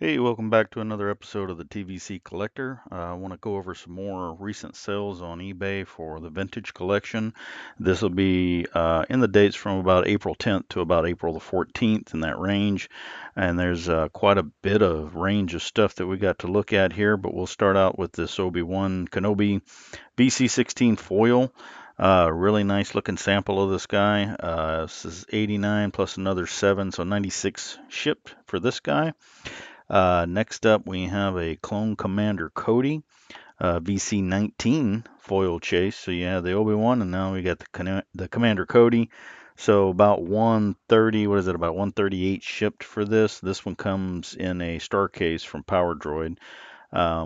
Hey, welcome back to another episode of the TVC Collector. I want to go over some more recent sales on eBay for the vintage collection. This will be in the dates from about April 10th to about April the 14th in that range. And there's quite a bit of range of stuff that we got to look at here, but we'll start out with this Obi-Wan Kenobi BC16 foil. Really nice looking sample of this guy. This is 89 plus another 7, so 96 shipped for this guy. Next up, we have a Clone Commander Cody, VC19 foil chase. So you have the Obi-Wan, and now we got the Commander Cody. So about 130, what is it, about 138 shipped for this. This one comes in a star case from Power Droid,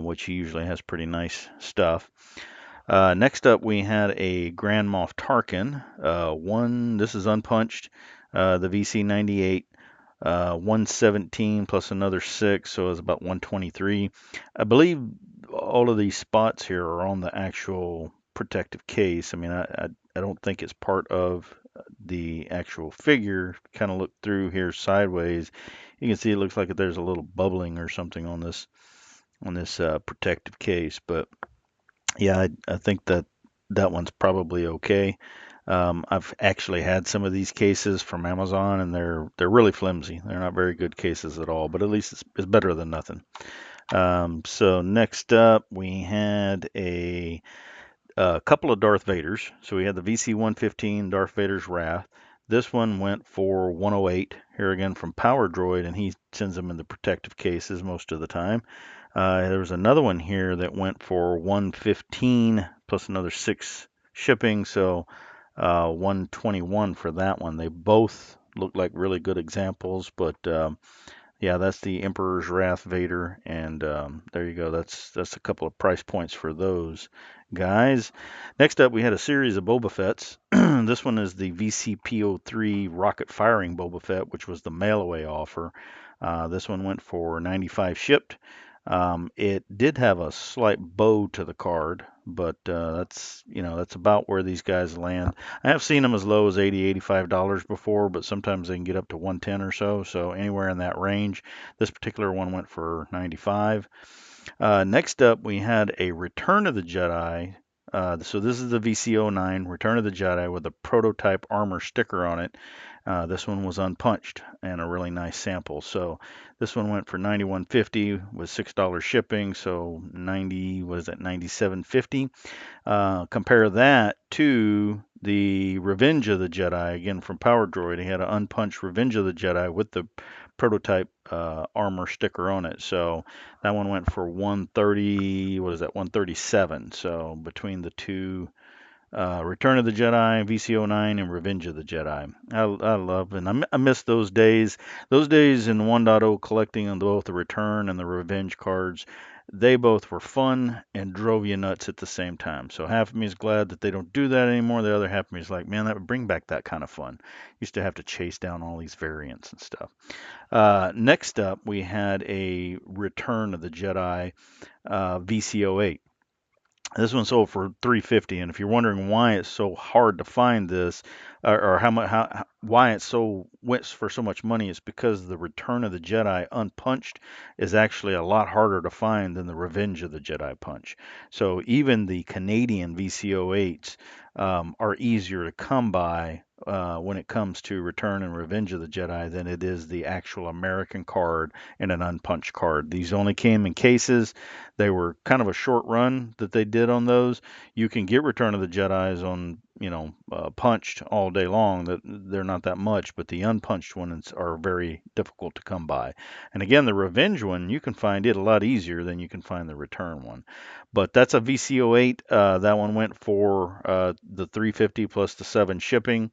which he usually has pretty nice stuff. Next up, we had a Grand Moff Tarkin. This is unpunched, the VC98. 117 plus another 6, so it's about 123. I believe all of these spots here are on the actual protective case. I mean, I don't think it's part of the actual figure. Kind of look through here sideways. You can see it looks like there's a little bubbling or something on this protective case, but yeah, I think that one's probably okay. I've actually had some of these cases from Amazon, and they're really flimsy. They're not very good cases at all, but at least it's better than nothing. So next up, we had a couple of Darth Vaders. So we had the VC-115 Darth Vader's Wrath. This one went for 108 here again from Power Droid, and he sends them in the protective cases most of the time. There was another one here that went for 115 plus another 6 shipping, so 121 for that one. They both look like really good examples, but yeah, that's the Emperor's Wrath Vader, and there you go. That's a couple of price points for those guys. Next up, we had a series of Boba Fett's. This one is the VCPO3 rocket firing Boba Fett, which was the mail away offer. This one went for 95 shipped. It did have a slight bow to the card, but that's about where these guys land. I have seen them as low as 80, $85 before, but sometimes they can get up to 110 or so. So anywhere in that range. This particular one went for 95. Next up, we had a Return of the Jedi. So this is the VCO9 Return of the Jedi with a prototype armor sticker on it. This one was unpunched and a really nice sample. So this one went for 91.50 with $6 shipping. So 90 was at 97.50. Compare that to the Revenge of the Jedi, again from Power Droid. He had an unpunched Revenge of the Jedi with the prototype armor sticker on it. So that one went for 130, what is that, 137. So between the two, Return of the Jedi, VCO9, and Revenge of the Jedi. I love and I miss those days. Those days in 1.0 collecting on both the Return and the Revenge cards. They both were fun and drove you nuts at the same time. So half of me is glad that they don't do that anymore. The other half of me is like, man, that would bring back that kind of fun. Used to have to chase down all these variants and stuff. Next up, we had a Return of the Jedi VCO8. This one sold for 350, and if you're wondering why it's so hard to find this, or why it's so went for so much money, it's because the Return of the Jedi unpunched is actually a lot harder to find than the Revenge of the Jedi punch. So even the Canadian VCO8s are easier to come by when it comes to Return and Revenge of the Jedi than it is the actual American card and an unpunched card. These only came in cases. They were kind of a short run that they did on those. You can get Return of the Jedi's on, punched all day long. That they're not that much, but the unpunched ones are very difficult to come by. And again, the Revenge one, you can find it a lot easier than you can find the Return one. But that's a VCO8. That one went for the 350 plus the 7 shipping.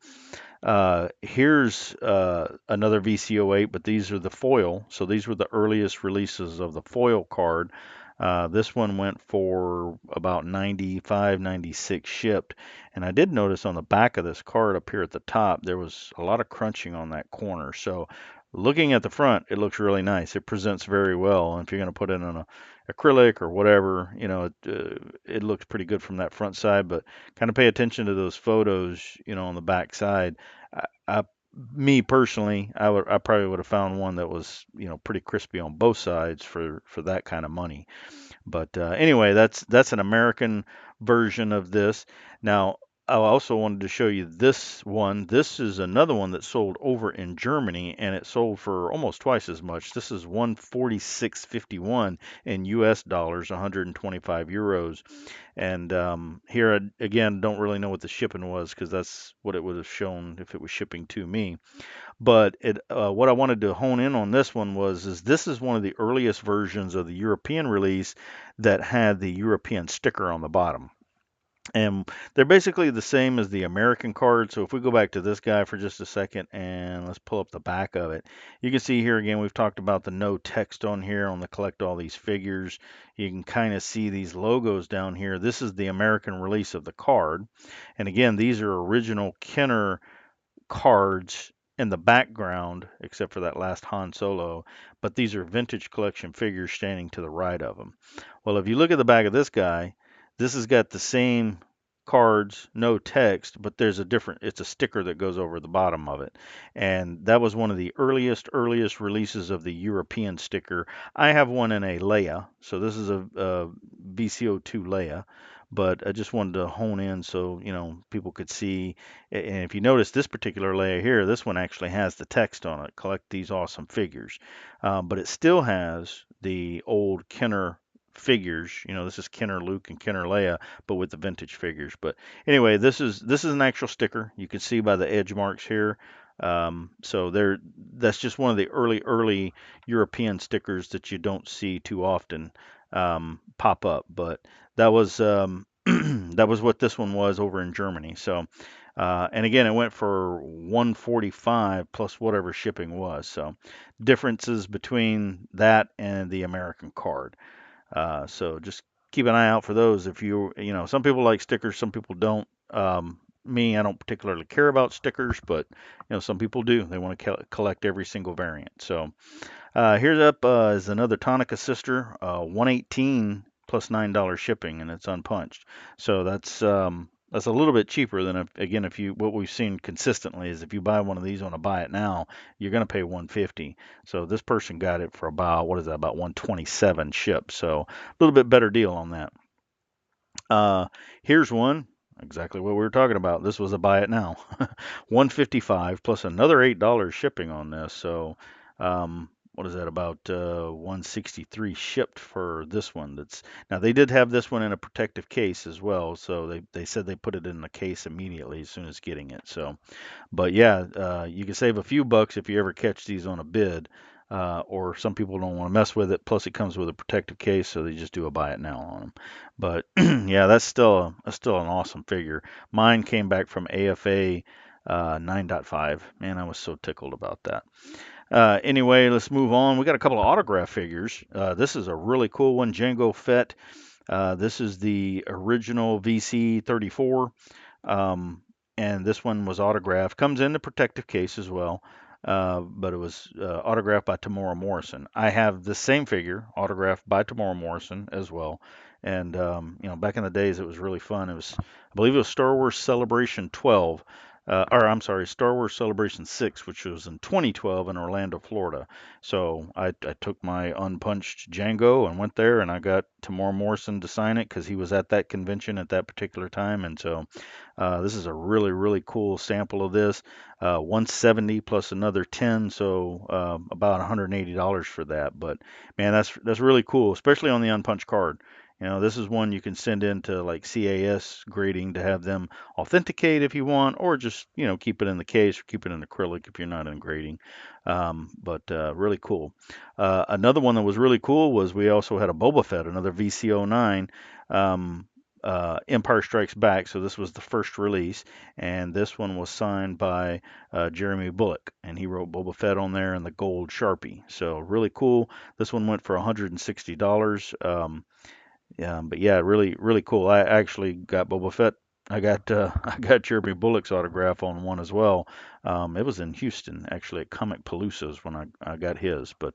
Here's another VCO8, but these are the foil. So these were the earliest releases of the foil card. This one went for about 95, 96 shipped. And I did notice on the back of this card up here at the top, there was a lot of crunching on that corner. So looking at the front, it looks really nice. It presents very well. And if you're going to put it on a acrylic or whatever, it looks pretty good from that front side. But kind of pay attention to those photos, on the back side. I me personally, I probably would have found one that was, pretty crispy on both sides for that kind of money. But anyway, that's an American version of this. Now, I also wanted to show you this one. This is another one that sold over in Germany, and it sold for almost twice as much. This is 146.51 in US dollars, 125 euros. And here again, don't really know what the shipping was because that's what it would have shown if it was shipping to me. But what I wanted to hone in on this one is this is one of the earliest versions of the European release that had the European sticker on the bottom. And they're basically the same as the American card. So if we go back to this guy for just a second and let's pull up the back of it, you can see here again, we've talked about the no text on here on the collect all these figures. You can kind of see these logos down here. This is the American release of the card. And again, these are original Kenner cards in the background, except for that last Han Solo, but these are vintage collection figures standing to the right of them. Well, if you look at the back of this guy, this has got the same cards, no text, but there's a different, it's a sticker that goes over the bottom of it. And that was one of the earliest releases of the European sticker. I have one in a Leia, so this is a VCO2 Leia, but I just wanted to hone in so, people could see. And if you notice this particular layer here, this one actually has the text on it, collect these awesome figures. But it still has the old Kenner figures. This is Kenner Luke and Kenner Leia, but with the vintage figures. But anyway, this is an actual sticker. You can see by the edge marks here. So that's just one of the early European stickers that you don't see too often pop up. But that was that was what this one was over in Germany. So and again, it went for 145 plus whatever shipping was. So differences between that and the American card. So just keep an eye out for those. If some people like stickers, some people don't. Me, I don't particularly care about stickers, but some people do. They want to collect every single variant. So here's up is another Tonica sister, 118 plus $9 shipping, and it's unpunched. So that's a little bit cheaper than again if you what we've seen consistently is if you buy one of these on a buy it now, you're going to pay 150. So this person got it for about what is that about 127 shipped. So a little bit better deal on that. Uh, here's one. Exactly what we were talking about. This was a buy it now. 155 plus another $8 shipping on this. So, what is that about 163 shipped for this one? That's now they did have this one in a protective case as well. So they said they put it in the case immediately as soon as getting it. So but yeah, you can save a few bucks if you ever catch these on a bid. Or some people don't want to mess with it. Plus, it comes with a protective case, so they just do a buy it now on them. But yeah, that's still an awesome figure. Mine came back from AFA 9.5. Man, I was so tickled about that. Anyway, let's move on. We got a couple of autograph figures. This is a really cool one, Jango Fett. This is the original VC 34. Um, and this one was autographed. Comes in the protective case as well, but it was autographed by Tamora Morrison. I have the same figure autographed by Tamora Morrison as well. And back in the days, it was really fun. I believe it was Star Wars Celebration 12, or I'm sorry, Star Wars Celebration 6, which was in 2012 in Orlando, Florida. So I took my unpunched Django and went there, and I got Tamora Morrison to sign it because he was at that convention at that particular time. And so this is a really cool sample of this. 170 plus another 10, so about $180 for that. But man, that's really cool, especially on the unpunched card. This is one you can send into like CAS grading to have them authenticate if you want, or just keep it in the case or keep it in acrylic if you're not in grading. But really cool. Another one that was really cool was we also had a Boba Fett, another VCO9. Empire Strikes Back. So this was the first release, and this one was signed by Jeremy Bullock, and he wrote Boba Fett on there in the gold Sharpie. So really cool. This one went for $160. Yeah, but yeah, really cool. I actually got Boba Fett I got Jeremy Bullock's autograph on one as well. It was in Houston, actually, at Comic Palooza's when I got his. But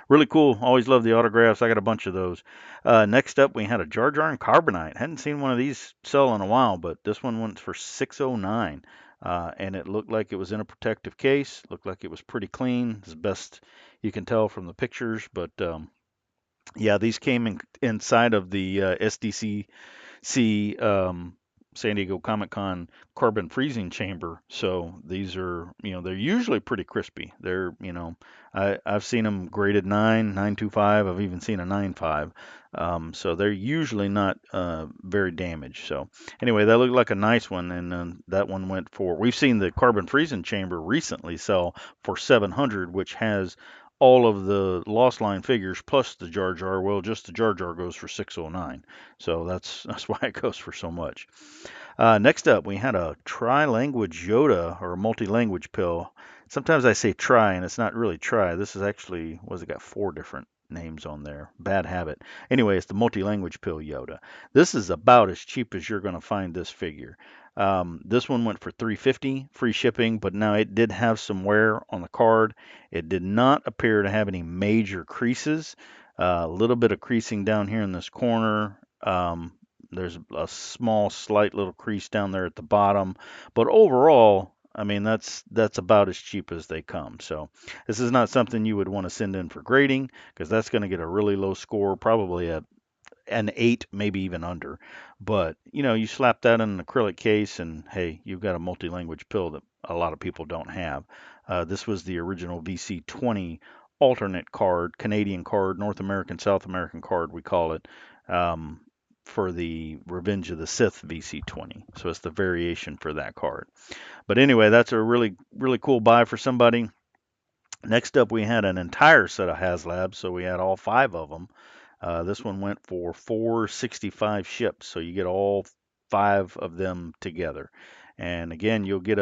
really cool. Always love the autographs. I got a bunch of those. Next up, we had a Jar Jar and Carbonite. Hadn't seen one of these sell in a while, but this one went for 609. And it looked like it was in a protective case. Looked like it was pretty clean, as best you can tell from the pictures. But yeah, these came inside of the SDCC San Diego Comic Con carbon freezing chamber. So these are, they're usually pretty crispy. I've seen them graded 9.25. I've even seen a 9.5. So they're usually not very damaged. So anyway, that looked like a nice one, and that one went for. We've seen the carbon freezing chamber recently sell for 700, which has all of the Lost Line figures plus the Jar Jar. Well, just the Jar Jar goes for 609. So that's why it goes for so much. Next up, we had a tri-language Yoda or a multi-language pill. Sometimes I say tri, and it's not really tri. This is actually, was it got four different names on there? Bad habit. Anyway, it's the multi-language pill Yoda. This is about as cheap as you're going to find this figure. This one went for 350, free shipping, but now it did have some wear on the card. It did not appear to have any major creases. A little bit of creasing down here in this corner. There's a small, slight little crease down there at the bottom, but overall, I mean that's about as cheap as they come. So this is not something you would want to send in for grading because that's going to get a really low score, probably an 8, maybe even under. But you slap that in an acrylic case, and hey, you've got a multi-language pill that a lot of people don't have. This was the original VC20 alternate card, Canadian card, North American, South American card, we call it. Um, for the Revenge of the Sith VC20. So it's the variation for that card. But anyway, that's a really, really cool buy for somebody. Next up, we had an entire set of HasLabs, so we had all 5 of them. This one went for 465 ships, so you get all 5 of them together. And again, you'll get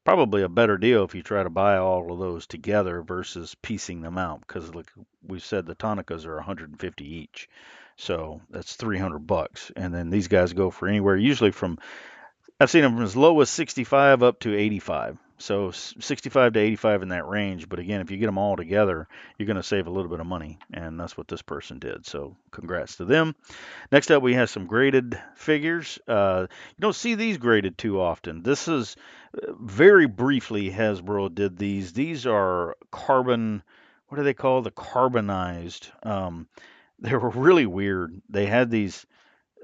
probably a better deal if you try to buy all of those together versus piecing them out, because like we said, the Tonicas are 150 each. So that's 300 bucks. And then these guys go for anywhere, usually from, I've seen them from as low as 65 up to 85. So 65 to 85 in that range. But again, if you get them all together, you're going to save a little bit of money. And that's what this person did. So congrats to them. Next up, we have some graded figures. You don't see these graded too often. This is very briefly Hasbro did these. These are carbon, what do they call the carbonized? They were really weird. They had these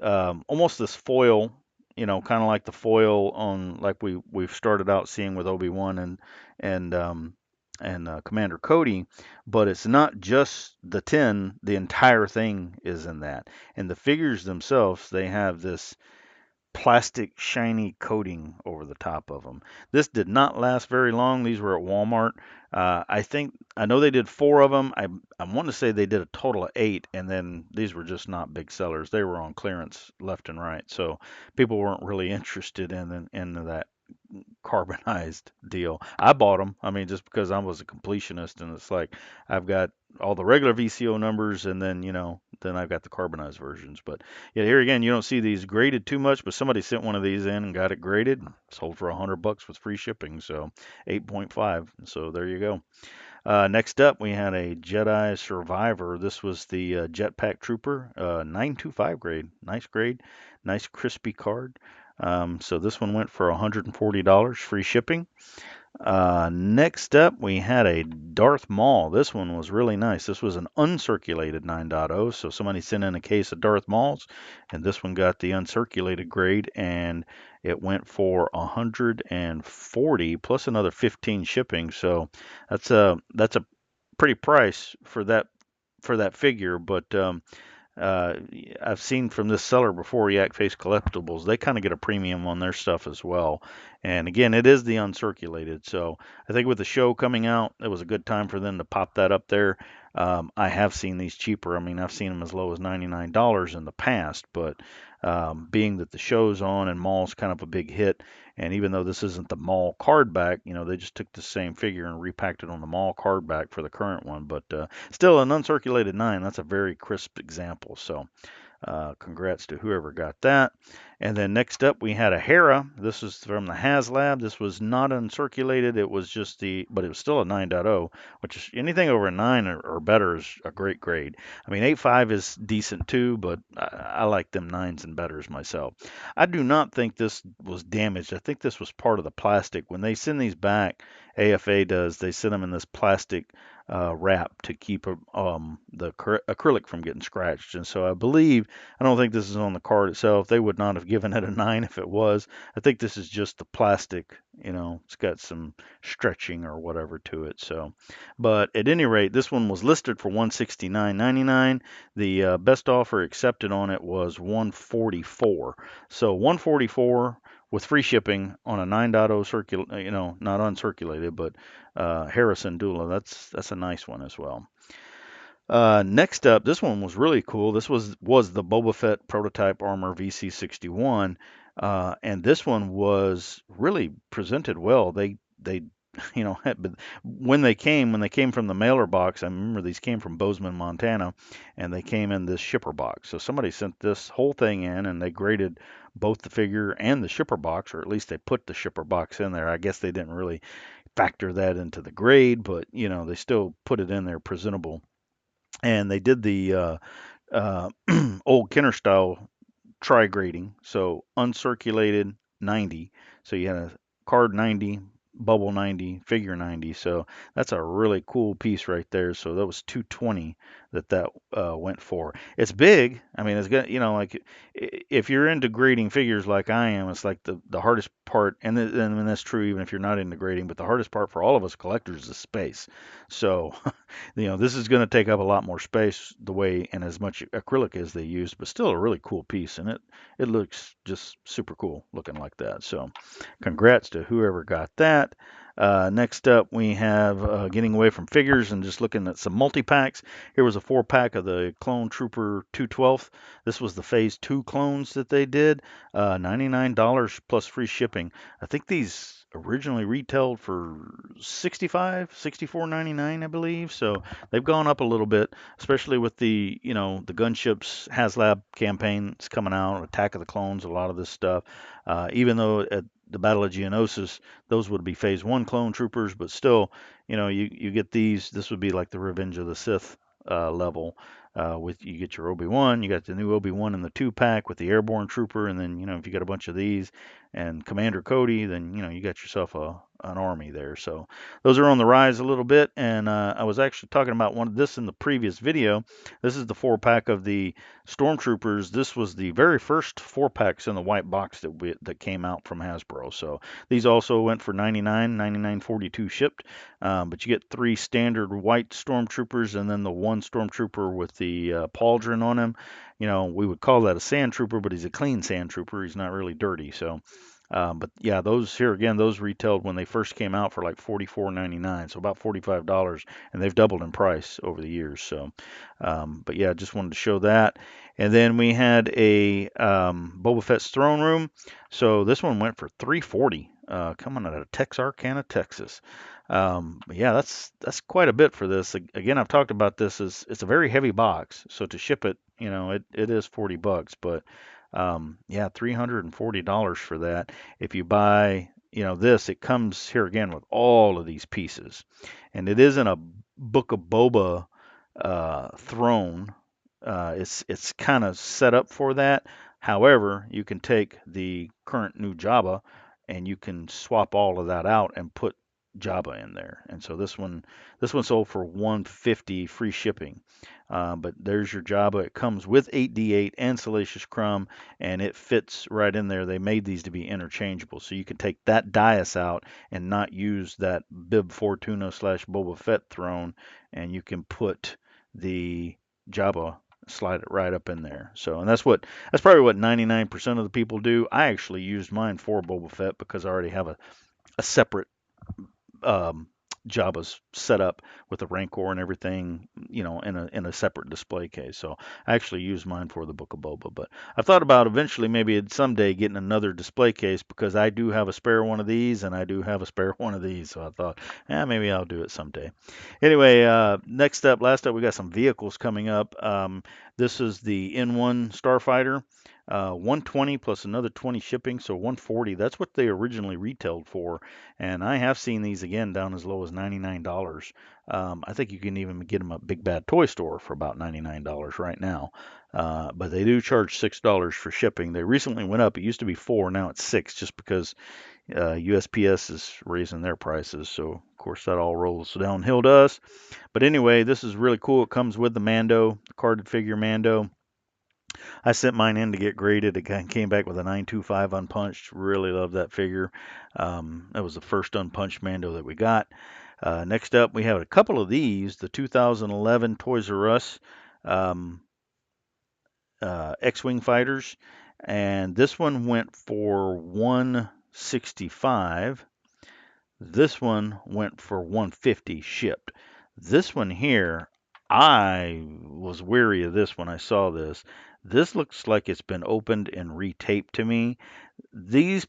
almost this foil, kind of like the foil on like we've started out seeing with Obi-Wan and Commander Cody, but it's not just the tin. The entire thing is in that, and the figures themselves they have this plastic shiny coating over the top of them. This did not last very long. These were at Walmart. I know they did 4 of them. I want to say they did a total of 8, and then these were just not big sellers. They were on clearance left and right, so people weren't really interested in that carbonized deal. I bought them. I mean, just because I was a completionist, and it's like I've got all the regular VCO numbers, and then then I've got the carbonized versions. But yeah, here again, you don't see these graded too much. But somebody sent one of these in and got it graded, sold for 100 bucks with free shipping, so 8.5. So there you go. Next up, we had a Jedi Survivor. This was the Jetpack Trooper, 925 grade. Nice grade, nice crispy card. So this one went for $140, free shipping. Next up, we had a Darth Maul. This one was really nice. This was an uncirculated 9.0. So somebody sent in a case of Darth Mauls, and this one got the uncirculated grade, and it went for 140 plus another 15 shipping. So that's a pretty price for that figure. But uh, I've seen from this seller before, Yak Face Collectibles, they kind of get a premium on their stuff as well. And again, it is the uncirculated. So I think with the show coming out, it was a good time for them to pop that up there. I have seen these cheaper. I mean, I've seen them as low as $99 in the past, but being that the show's on and Mall's kind of a big hit, and even though this isn't the Mall card back, they just took the same figure and repacked it on the Mall card back for the current one. But still, an uncirculated 9, that's a very crisp example. So congrats to whoever got that. And then next up, we had a Hera. This is from the HasLab. This was not uncirculated. It was just but it was still a 9.0, which is anything over a 9 or better is a great grade. I mean, 8.5 is decent too, but I like them 9s and betters myself. I do not think this was damaged. I think this was part of the plastic. When they send these back, AFA does, they send them in this plastic wrap to keep the acrylic from getting scratched. And so I don't think this is on the card itself. They would not have given it a 9 if it was. I think this is just the plastic. It's got some stretching or whatever to it. So, but at any rate, this one was listed for 169.99. The best offer accepted on it was 144. So 144 with free shipping on a 9.0 not uncirculated, but Harrison Dula. That's a nice one as well. Next up, this one was really cool. This was the Boba Fett prototype armor VC61, and this one was really presented well. They but when they came from the mailer box, I remember these came from Bozeman, Montana, and they came in this shipper box. So somebody sent this whole thing in, and they graded both the figure and the shipper box, or at least they put the shipper box in there. I guess they didn't really factor that into the grade, but they still put it in there presentable, and they did the old Kenner style tri grading, so uncirculated 90. So you had a card 90, bubble 90, figure 90. So that's a really cool piece right there. So that was 220 that went for. It's big. I mean, it's got like if you're into grading figures like I am, it's like the hardest part, and that's true even if you're not into grading. But the hardest part for all of us collectors is space. So this is going to take up a lot more space the way and as much acrylic as they used, but still a really cool piece, and it looks just super cool looking like that. So congrats to whoever got that. Next up, we have getting away from figures and just looking at some multi-packs. Here was a 4-pack of the Clone Trooper 212th. This was the Phase 2 clones that they did. $99 plus free shipping. I think these originally retailed for 64.99, I believe. So they've gone up a little bit, especially with the Gunships HasLab campaigns coming out, Attack of the Clones, a lot of this stuff. Even though at the Battle of Geonosis, those would be Phase 1 clone troopers, but still, you get these. This would be like the Revenge of the Sith level. With you get your Obi-Wan, you got the new Obi-Wan in the 2-pack with the Airborne Trooper, and then if you got a bunch of these and Commander Cody, then you got yourself an army there. So those are on the rise a little bit, and I was actually talking about one of this in the previous video. This is the 4-pack of the Stormtroopers. This was the very first 4-packs in the white box that came out from Hasbro. So these also went for $99.42 shipped, but you get 3 standard white Stormtroopers and then the one Stormtrooper with the pauldron on him. We would call that a sand trooper, but he's a clean sand trooper. He's not really dirty. So, but yeah, those here again, those retailed when they first came out for like $44.99, so about $45, and they've doubled in price over the years. So, but yeah, just wanted to show that. And then we had a Boba Fett's Throne Room. So this one went for $340, coming out of Texarkana, Texas. But yeah, that's quite a bit for this. Again, I've talked about this as it's a very heavy box, so to ship it, it is $40, but yeah, $340 for that. If you buy, this, it comes here again with all of these pieces, and it isn't a Book of Boba throne. It's kind of set up for that. However, you can take the current new Jabba and you can swap all of that out and put Jabba in there. And so this one sold for 150 free shipping. But there's your Jabba. It comes with 8D8 and Salacious Crumb, and it fits right in there. They made these to be interchangeable, so you can take that dais out and not use that Bib Fortuna slash Boba Fett throne, and you can put the Jabba, slide it right up in there. So, and that's probably what 99% of the people do. I actually used mine for Boba Fett because I already have a separate um, Jabba's set up with the Rancor and everything, in a separate display case. So I actually used mine for the Book of Boba. But I thought about eventually maybe someday getting another display case because I do have a spare one of these and I do have a spare one of these. So I thought, maybe I'll do it someday. Anyway, last up, we got some vehicles coming up. This is the N1 Starfighter. 120 plus another 20 shipping, so 140. That's what they originally retailed for, and I have seen these again down as low as $99. I think you can even get them at Big Bad Toy Store for about $99 right now. But they do charge $6 for shipping. They recently went up. It used to be 4, now it's 6, just because USPS is raising their prices. So of course that all rolls downhill to us. But anyway, this is really cool. It comes with the Mando, the carded figure Mando. I sent mine in to get graded. It came back with a 925 unpunched. Really love that figure. That was the first unpunched Mando that we got. Next up, we have a couple of these, the 2011 Toys R Us um, X-Wing fighters, and this one went for 165. This one went for 150 shipped. This one here, I was weary of this when I saw this. This looks like it's been opened and retaped to me. These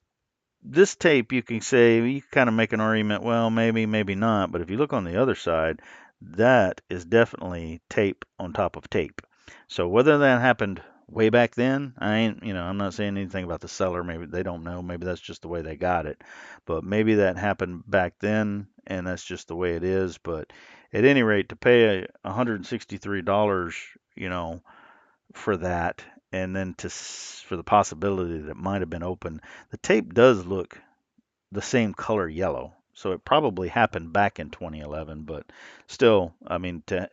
this tape, you can say, you can kind of make an argument, well, maybe, maybe not. But if you look on the other side, that is definitely tape on top of tape. So whether that happened way back then, I ain't, I'm not saying anything about the seller. Maybe they don't know. Maybe that's just the way they got it. But maybe that happened back then, and that's just the way it is. But at any rate, to pay $163, for that, and then for the possibility that it might have been open. The tape does look the same color yellow, so it probably happened back in 2011. But still, I mean, to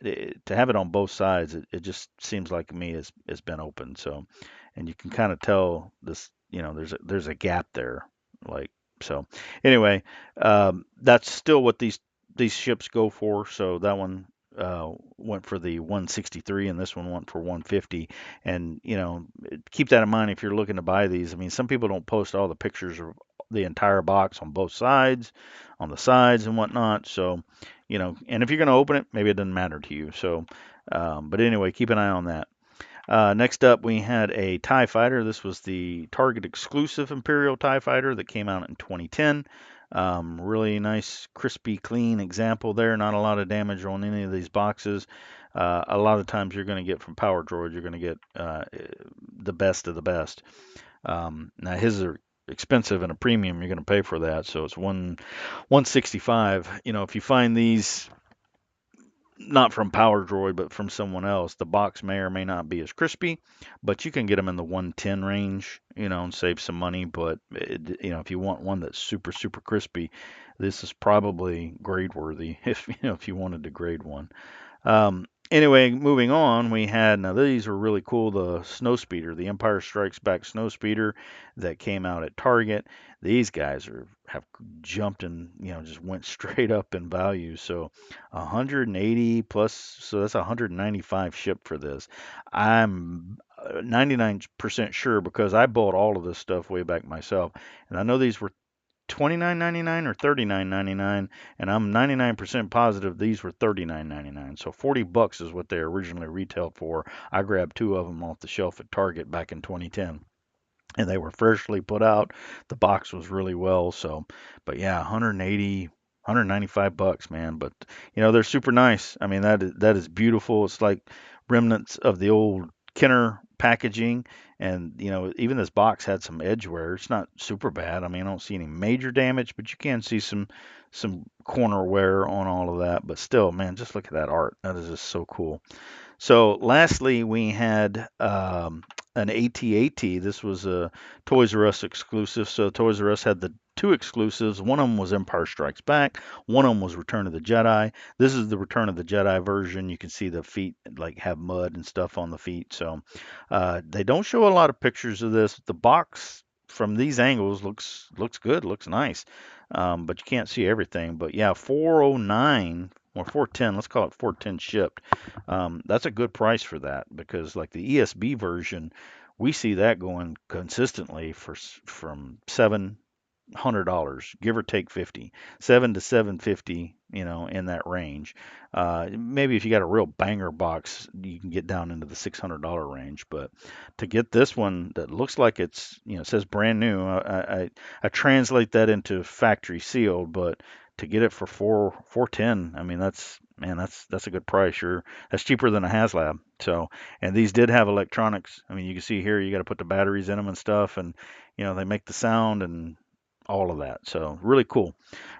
have it on both sides, it just seems like to me it's been open. So, and you can kind of tell this, there's a gap there, like so. Anyway, that's still what these ships go for. So that one went for the 163 and this one went for 150. And keep that in mind if you're looking to buy these. I mean, some people don't post all the pictures of the entire box on both sides, on the sides and whatnot. So, and if you're going to open it, maybe it doesn't matter to you. So, but anyway, keep an eye on that. Next up, we had a TIE fighter. This was the Target exclusive Imperial TIE fighter that came out in 2010. Really nice, crispy, clean example there. Not a lot of damage on any of these boxes. A lot of times you're going to get from Power Droid, you're going to get the best of the best. Now his are expensive and a premium. You're going to pay for that, so it's 165. If you find these not from Power Droid, but from someone else, the box may or may not be as crispy, but you can get them in the 110 range, and save some money. But if you want one that's super super crispy, this is probably grade worthy if you wanted to grade one. Anyway, moving on, we had, now these were really cool, the Snow Speeder, the Empire Strikes Back Snow Speeder that came out at Target. These guys have jumped and, just went straight up in value. So 180 plus, so that's 195 shipped for this. I'm 99% sure because I bought all of this stuff way back myself. And I know these were 29.99 or 39.99, and I'm 99% positive these were 39.99. So 40 bucks is what they originally retailed for. I grabbed 2 of them off the shelf at Target back in 2010, and they were freshly put out. The box was really well, so but yeah, 180 195 bucks, man. But they're super nice. I mean, that is beautiful. It's like remnants of the old Kenner packaging, and even this box had some edge wear. It's not super bad. I mean, I don't see any major damage, but you can see some corner wear on all of that. But still, man, just look at that art. That is just so cool. So lastly, we had an AT-AT. This was a Toys R Us exclusive. So Toys R Us had the 2 exclusives. One of them was Empire Strikes Back. One of them was Return of the Jedi. This is the Return of the Jedi version. You can see the feet like have mud and stuff on the feet. So they don't show a lot of pictures of this. The box from these angles looks good, looks nice, but you can't see everything. But yeah, 409 or 410. Let's call it 410 shipped. That's a good price for that because like the ESB version, we see that going consistently from $700, give or take 50, 7 to 750, in that range. Maybe if you got a real banger box, you can get down into the $600 range. But to get this one that looks like it's, it says brand new, I translate that into factory sealed, but to get it for 410, I mean man, that's a good price. That's cheaper than a HasLab. So, and these did have electronics. I mean, you can see here you got to put the batteries in them and stuff, and they make the sound and all of that. So really cool,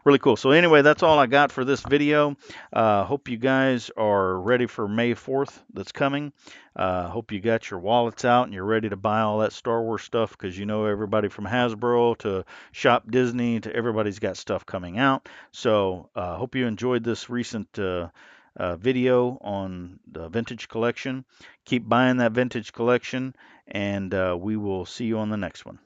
really cool. So anyway, that's all I got for this video. Hope you guys are ready for May 4th that's coming. Hope you got your wallets out and you're ready to buy all that Star Wars stuff, because everybody from Hasbro to Shop Disney to everybody's got stuff coming out. So hope you enjoyed this recent video on the vintage collection. Keep buying that vintage collection, and we will see you on the next one.